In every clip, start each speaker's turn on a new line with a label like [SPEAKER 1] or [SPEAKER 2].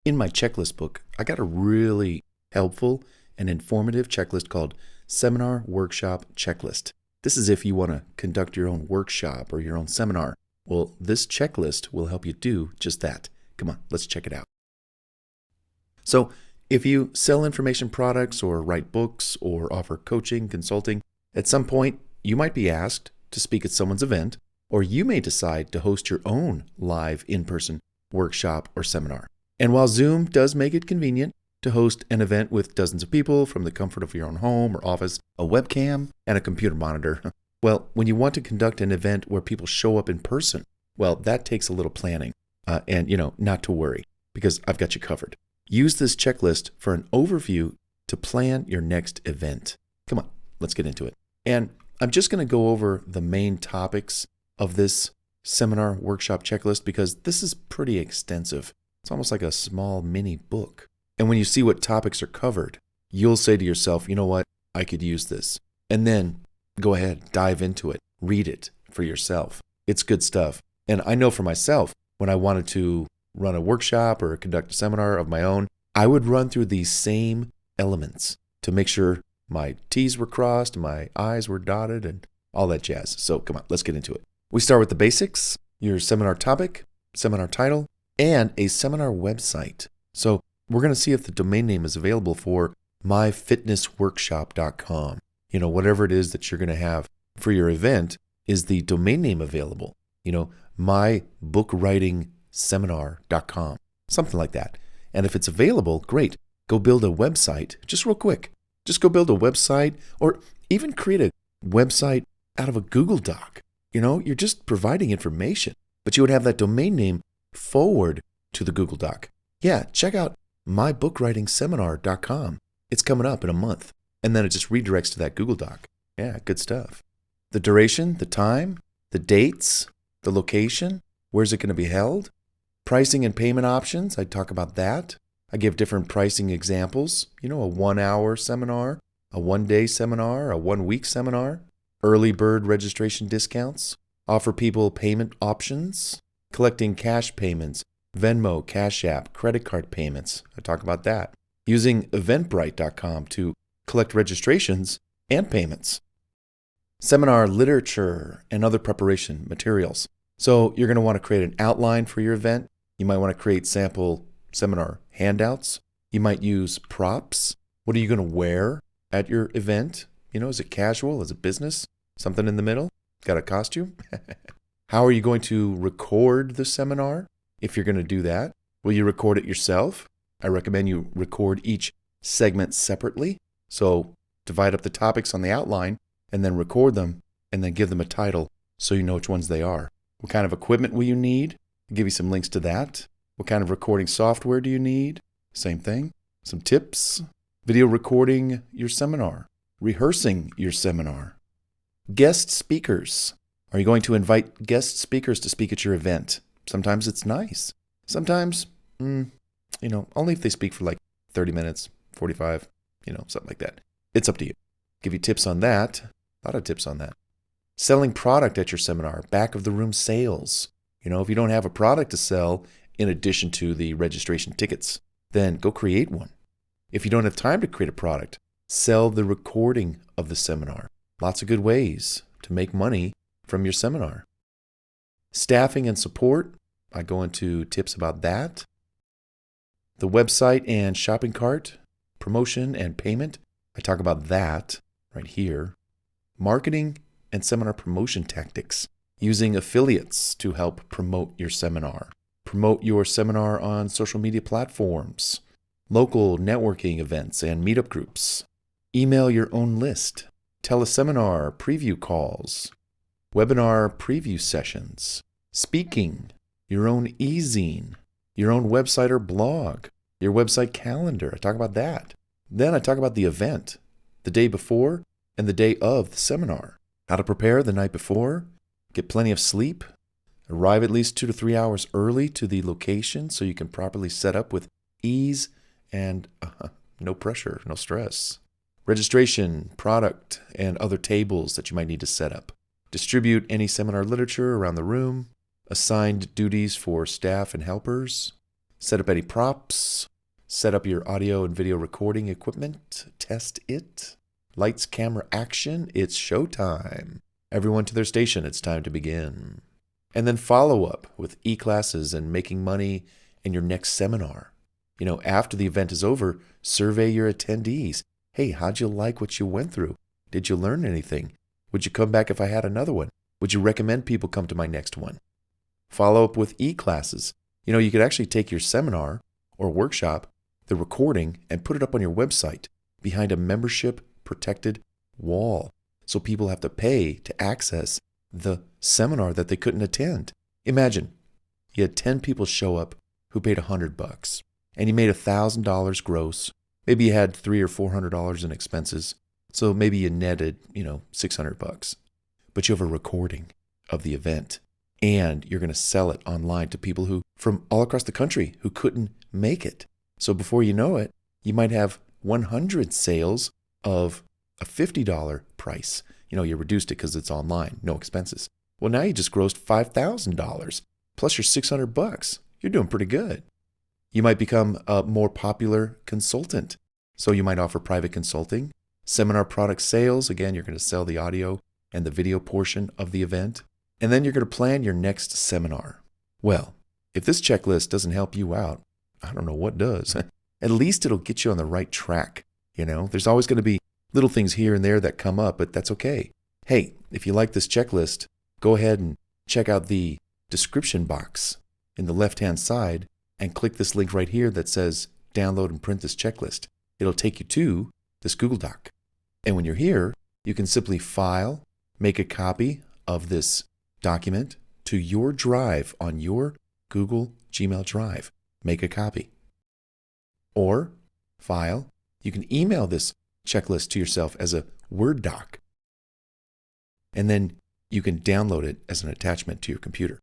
[SPEAKER 1] In my checklist book, I got a really helpful and informative checklist called Seminar Workshop Checklist. This is if you want to conduct your own workshop or your own seminar. Well, this checklist will help you do just that. Come on, let's check it out. So, if you sell information products or write books or offer coaching, consulting, at some point you might be asked to speak at someone's event, or you may decide to host your own live in-person workshop or seminar. And while Zoom does make it convenient to host an event with dozens of people from the comfort of your own home or office, a webcam, and a computer monitor, well, when you want to conduct an event where people show up in person, well, that takes a little planning. And not to worry, because I've got you covered. Use this checklist for an overview to plan your next event. Come on, let's get into it. And I'm just going to go over the main topics of this seminar workshop checklist because this is pretty extensive. It's almost like a small mini book. And when you see what topics are covered, you'll say to yourself, you know what, I could use this. And then go ahead, dive into it, read it for yourself. It's good stuff. And I know for myself, when I wanted to run a workshop or conduct a seminar of my own, I would run through these same elements to make sure my T's were crossed, my I's were dotted, and all that jazz. So come on, let's get into it. We start with the basics, your seminar topic, seminar title, and a seminar website. So we're going to see if the domain name is available for myfitnessworkshop.com. Whatever it is that you're going to have for your event, is the domain name available? mybookWritingSeminar.com, something like that. And if it's available, great. Go build a website, just real quick. Just go build a website or even create a website out of a Google Doc. You're just providing information, but you would have that domain name forward to the Google Doc. Yeah, check out mybookWritingSeminar.com. It's coming up in a month. And then it just redirects to that Google Doc. Yeah, good stuff. The duration, the time, the dates, the location, where's it going to be held? Pricing and payment options, I talk about that. I give different pricing examples, a 1-hour seminar, a 1-day seminar, a 1-week seminar, early bird registration discounts, offer people payment options, collecting cash payments, Venmo, Cash App, credit card payments. I talk about that. Using Eventbrite.com to collect registrations and payments. Seminar literature and other preparation materials. So you're going to want to create an outline for your event. You might want to create sample seminar handouts. You might use props. What are you going to wear at your event? Is it casual? Is it business? Something in the middle? Got a costume? How are you going to record the seminar? If you're going to do that, will you record it yourself? I recommend you record each segment separately. So divide up the topics on the outline and then record them and then give them a title so you know which ones they are. What kind of equipment will you need? I'll give you some links to that. What kind of recording software do you need? Same thing. Some tips. Video recording your seminar. Rehearsing your seminar. Guest speakers. Are you going to invite guest speakers to speak at your event? Sometimes it's nice. Sometimes, only if they speak for like 30 minutes, 45, something like that. It's up to you. Give you tips on that. A lot of tips on that. Selling product at your seminar, back of the room sales. If you don't have a product to sell in addition to the registration tickets, then go create one. If you don't have time to create a product, sell the recording of the seminar. Lots of good ways to make money from your seminar. Staffing and support, I go into tips about that. The website and shopping cart, promotion and payment, I talk about that right here. Marketing and seminar promotion tactics, using affiliates to help promote your seminar. Promote your seminar on social media platforms, local networking events and meetup groups. Email your own list, teleseminar preview calls, webinar preview sessions, speaking, your own e-zine, your own website or blog, your website calendar. I talk about that. Then I talk about the event, the day before and the day of the seminar. How to prepare the night before, get plenty of sleep, arrive at least 2 to 3 hours early to the location so you can properly set up with ease and no pressure, no stress. Registration, product, and other tables that you might need to set up. Distribute any seminar literature around the room. Assigned duties for staff and helpers. set up any props, set up your audio and video recording equipment, test it. Lights, camera, action, it's showtime. Everyone to their station, it's time to begin. And then follow up with e-classes and making money in your next seminar. After the event is over, survey your attendees. Hey, how'd you like what you went through? Did you learn anything? Would you come back if I had another one? Would you recommend people come to my next one? Follow up with e-classes. You could actually take your seminar or workshop, the recording, and put it up on your website behind a membership-protected wall. So people have to pay to access the seminar that they couldn't attend. Imagine you had 10 people show up who paid $100 and you made $1,000 gross. Maybe you had $300 or $400 in expenses. So maybe you netted, $600. But you have a recording of the event and you're going to sell it online to people who from all across the country who couldn't make it. So before you know it, you might have 100 sales of a $50 price. You reduced it because it's online, no expenses. Well, now you just grossed $5,000 plus your $600. You're doing pretty good. You might become a more popular consultant. So you might offer private consulting, seminar product sales. Again, you're going to sell the audio and the video portion of the event. And then you're going to plan your next seminar. Well, if this checklist doesn't help you out, I don't know what does. At least it'll get you on the right track. There's always going to be little things here and there that come up, but that's okay. Hey, if you like this checklist, go ahead and check out the description box in the left-hand side and click this link right here that says download and print this checklist. It'll take you to this Google Doc. And when you're here, you can simply file, make a copy of this document to your drive on your Google Gmail Drive. Make a copy. Or file, you can email this checklist to yourself as a Word doc. And then you can download it as an attachment to your computer.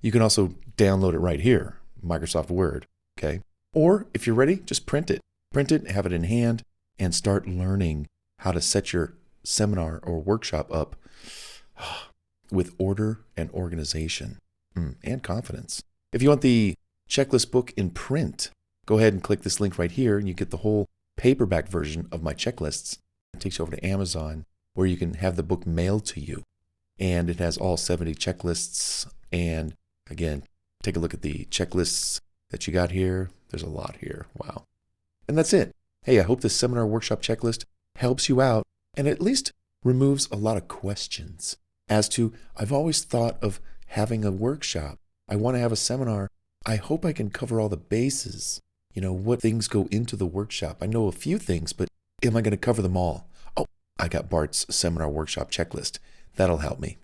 [SPEAKER 1] You can also download it right here, Microsoft Word, okay? Or if you're ready, just print it. Print it, have it in hand, and start learning how to set your seminar or workshop up with order and organization and confidence. If you want the checklist book in print, go ahead and click this link right here and you get the whole paperback version of my checklists. It takes you over to Amazon where you can have the book mailed to you. And it has all 70 checklists. And again, take a look at the checklists that you got here. There's a lot here. Wow. And that's it. Hey, I hope this seminar workshop checklist helps you out and at least removes a lot of questions as to, I've always thought of having a workshop. I want to have a seminar. I hope I can cover all the bases. What things go into the workshop. I know a few things, but am I going to cover them all? Oh, I got Bart's seminar workshop checklist. That'll help me.